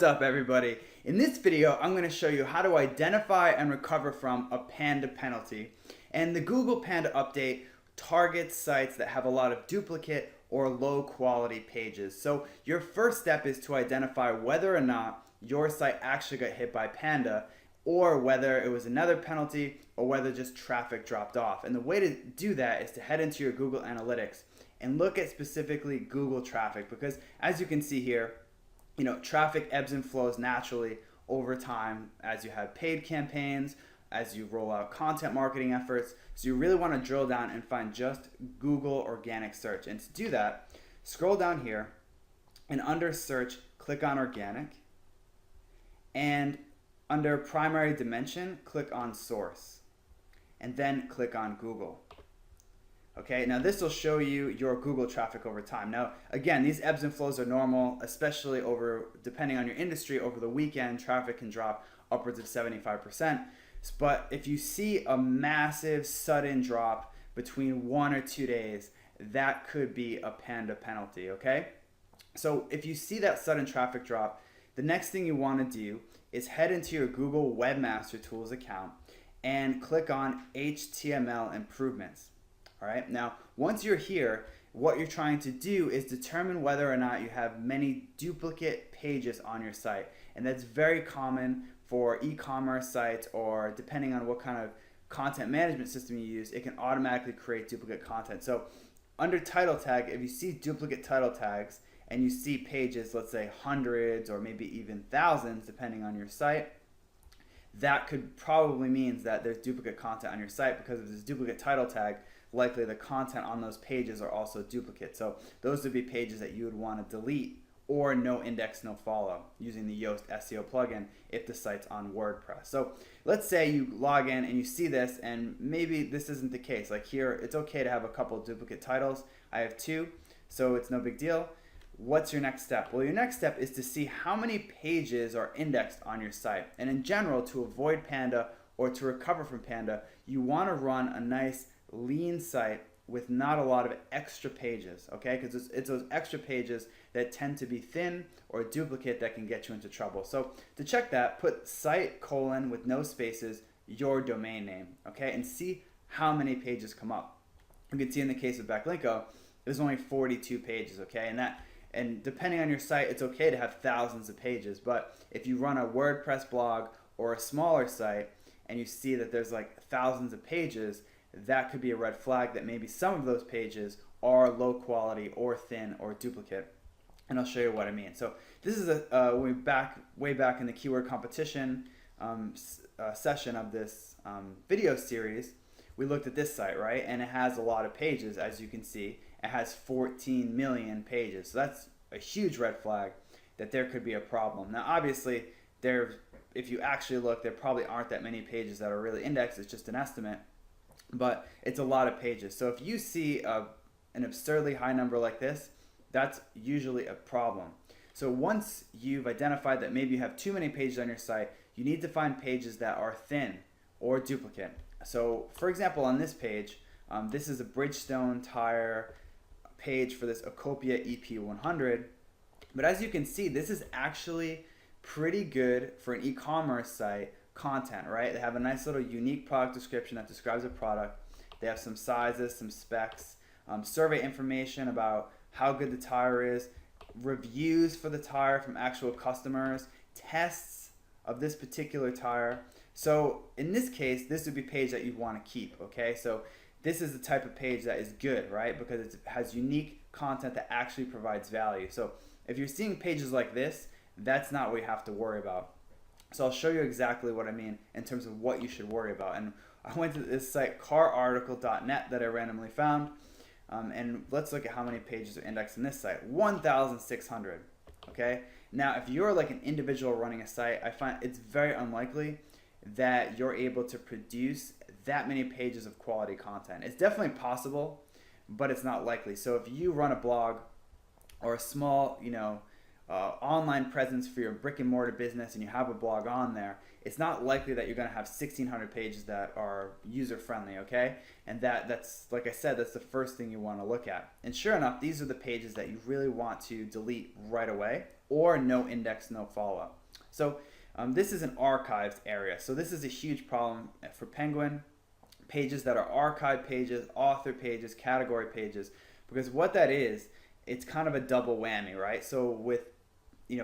What's up, everybody? In this video, I'm going to show you how to identify and recover from a Panda penalty. And the Google Panda update targets sites that have a lot of duplicate or low quality pages. So your first step is to identify whether or not your site actually got hit by Panda, or whether it was another penalty, or whether just traffic dropped off. And the way to do that is to head into your Google Analytics and look at specifically Google traffic, because as you can see here, traffic ebbs and flows naturally over time as you have paid campaigns, as you roll out content marketing efforts. So you really want to drill down and find just Google organic search. And to do that, scroll down here and under search, click on organic, and under primary dimension, click on source, and then click on Google. Okay, now this will show you your Google traffic over time. Now, again, these ebbs and flows are normal, especially depending on your industry. Over the weekend, traffic can drop upwards of 75%. But if you see a massive sudden drop between 1 or 2 days, that could be a Panda penalty, okay? So if you see that sudden traffic drop, the next thing you want to do is head into your Google Webmaster Tools account and click on HTML improvements. All right, now once you're here, what you're trying to do is determine whether or not you have many duplicate pages on your site. And that's very common for e-commerce sites, or depending on what kind of content management system you use, it can automatically create duplicate content. So under title tag, if you see duplicate title tags and you see pages, let's say hundreds or maybe even thousands, depending on your site, that could probably means that there's duplicate content on your site, because if there's duplicate title tag, likely the content on those pages are also duplicate. So those would be pages that you would want to delete, or no index, no follow, using the Yoast SEO plugin if the site's on WordPress. So let's say you log in and you see this, and maybe this isn't the case. Like here, it's okay to have a couple of duplicate titles. I have 2, so it's no big deal. What's your next step? Well, your next step is to see how many pages are indexed on your site. And in general, to avoid Panda or to recover from Panda, you want to run a nice lean site with not a lot of extra pages, okay? Because it's those extra pages that tend to be thin or duplicate that can get you into trouble. So to check that, put site : with no spaces, your domain name, okay? And see how many pages come up. You can see in the case of Backlinko, there's only 42 pages, okay? And depending on your site, it's okay to have thousands of pages. But if you run a WordPress blog or a smaller site and you see that there's like thousands of pages, that could be a red flag that maybe some of those pages are low quality or thin or duplicate. And I'll show you what I mean. So this is way back in the keyword competition session of this video series. We looked at this site, right? And it has a lot of pages, as you can see. It has 14 million pages. So that's a huge red flag that there could be a problem. Now, obviously, if you actually look, there probably aren't that many pages that are really indexed. It's just an estimate. But it's a lot of pages. So if you see an absurdly high number like this, that's usually a problem. So once you've identified that maybe you have too many pages on your site, you need to find pages that are thin or duplicate. So for example, on this page, this is a Bridgestone tire page for this Acopia EP100. But as you can see, this is actually pretty good for an e-commerce site content, right? They have a nice little unique product description that describes a product. They have some sizes, some specs, survey information about how good the tire is, reviews for the tire from actual customers, tests of this particular tire. So in this case, this would be a page that you'd want to keep, okay? So this is the type of page that is good, right? Because it has unique content that actually provides value. So if you're seeing pages like this, that's not what you have to worry about. So I'll show you exactly what I mean in terms of what you should worry about. And I went to this site, cararticle.net, that I randomly found. And let's look at how many pages are indexed in this site. 1,600, okay? Now, if you're like an individual running a site, I find it's very unlikely that you're able to produce that many pages of quality content. It's definitely possible, but it's not likely. So if you run a blog or a small, online presence for your brick and mortar business and you have a blog on there, it's not likely that you're going to have 1,600 pages that are user friendly, okay? And that's, like I said, that's the first thing you want to look at. And sure enough, these are the pages that you really want to delete right away, or no index, no follow-up. So this is an archived area. So this is a huge problem for Penguin. Pages that are archive pages, author pages, category pages, because what that is, it's kind of a double whammy, right? So with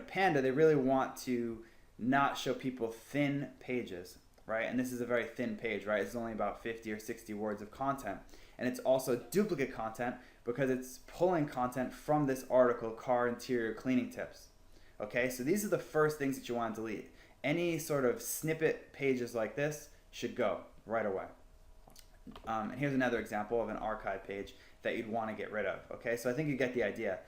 Panda, they really want to not show people thin pages, right? And this is a very thin page, right? It's only about 50 or 60 words of content. And it's also duplicate content because it's pulling content from this article, car interior cleaning tips. Okay, so these are the first things that you want to delete. Any sort of snippet pages like this should go right away. And here's another example of an archive page that you'd want to get rid of. Okay, so I think you get the idea.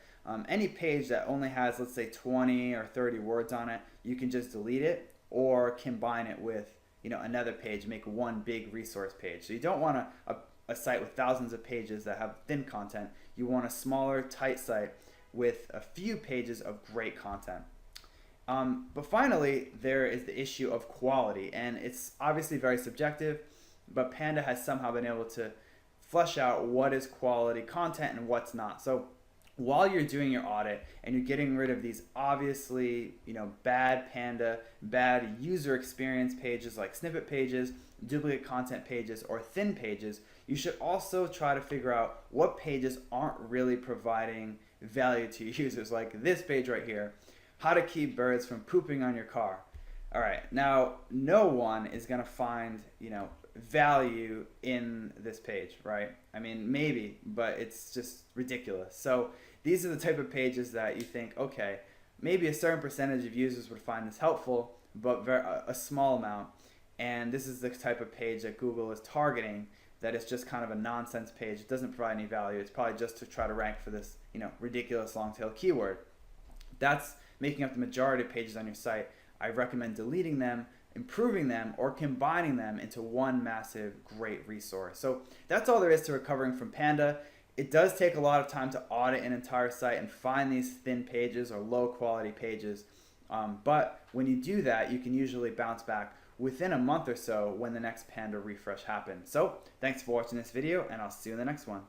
Any page that only has, let's say, 20 or 30 words on it, you can just delete it or combine it with another page, make one big resource page. So you don't want a site with thousands of pages that have thin content. You want a smaller, tight site with a few pages of great content. But finally, there is the issue of quality, and it's obviously very subjective, but Panda has somehow been able to flesh out what is quality content and what's not. So while you're doing your audit and you're getting rid of these obviously bad Panda, bad user experience pages like snippet pages, duplicate content pages, or thin pages, you should also try to figure out what pages aren't really providing value to your users, like this page right here, how to keep birds from pooping on your car. All right, now no one is gonna find value in this page, right? I mean, maybe, but it's just ridiculous. So these are the type of pages that you think, okay, maybe a certain percentage of users would find this helpful, but a small amount. And this is the type of page that Google is targeting, that is just kind of a nonsense page. It doesn't provide any value. It's probably just to try to rank for this, ridiculous long tail keyword. That's making up the majority of pages on your site. I recommend deleting them, improving them, or combining them into one massive great resource. So that's all there is to recovering from Panda. It does take a lot of time to audit an entire site and find these thin pages or low quality pages. But when you do that, you can usually bounce back within a month or so when the next Panda refresh happens. So thanks for watching this video, and I'll see you in the next one.